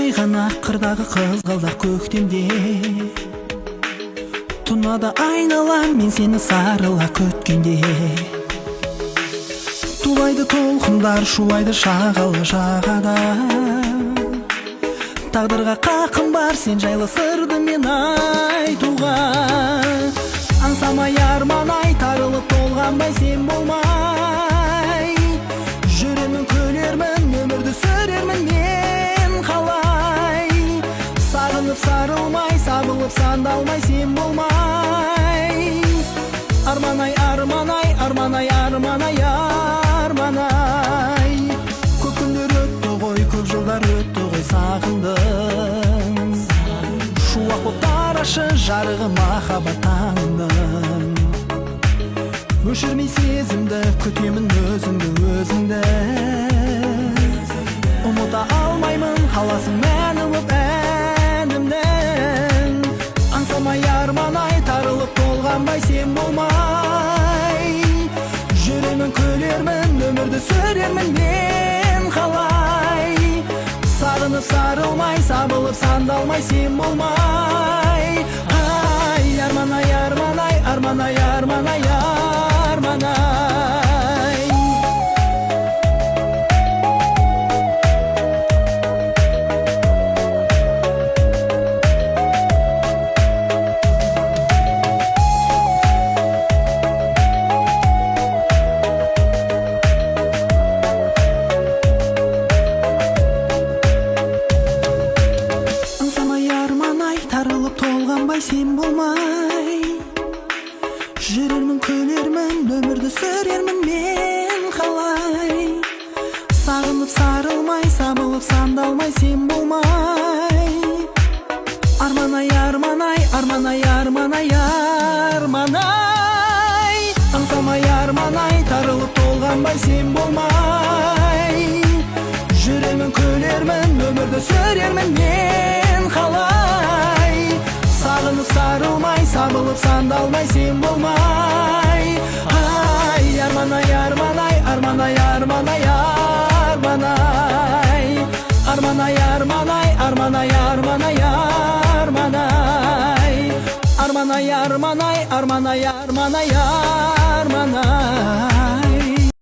жайған ақ қырдағы қызғалдақ көктемде, тұнады айналам мен сені сарыла күткенде. Тулайды толқындар, шулайды шағалы жағада, тағдырға қақым бар сен жайлы сырды мен айтуға. Аңсамай арман-ай, тарылып толғанбай сен болмай, жүремін көлермін, өмірді сүрермін мен қалай. Сағынып сарылмай, сабылып сандалмай сен болмай. Арман-ай, арман-ай, арман-ай, арман-ай, арман-ай. Көп күндер өтті ғой, көп жылдар өтті ғой, сағындым. Шуақ боп тарашы жарығы махаббат таңдың. Өшірмей сезімді, күтемін өзіңді, өзіңді. Ұмыта алмаймын, қаласың мәні боп әнімнің. Аңсамай арман-ай, тарылып толғанбай сен болмай, жүремін көлермін, өмірді сүрермін мен қалай. Сағынып сарылмай, сабылып сандалмай сен болмай. Ай, арман-ай, арман-ай, арман-ай, арман-ай, арман-ай. Тарылып толғанбай сен болмай, жүрермін көлермін, өмірді сүрермін мен қалай. Сағынып сарылмай, сабылып сандалмай сен болмай. Арман-ай, арман-ай, арман-ай, арман-ай, арман-ай. Аңсамай арман-ай, тарылып толғанбай сен болмай, жүремін көлермін, өмірді сүрермін мен қалай. Сағынып сарылмай, сабылып сандалмай сен болмай. Ай, арман-ай, арман-ай, арман-ай, арман-ай, арман-ай. Арман-ай, арман-ай, арман-ай, арман-ай, арман-ай. Арман-ай, арман-ай, арман-ай, арман-ай, арман-ай.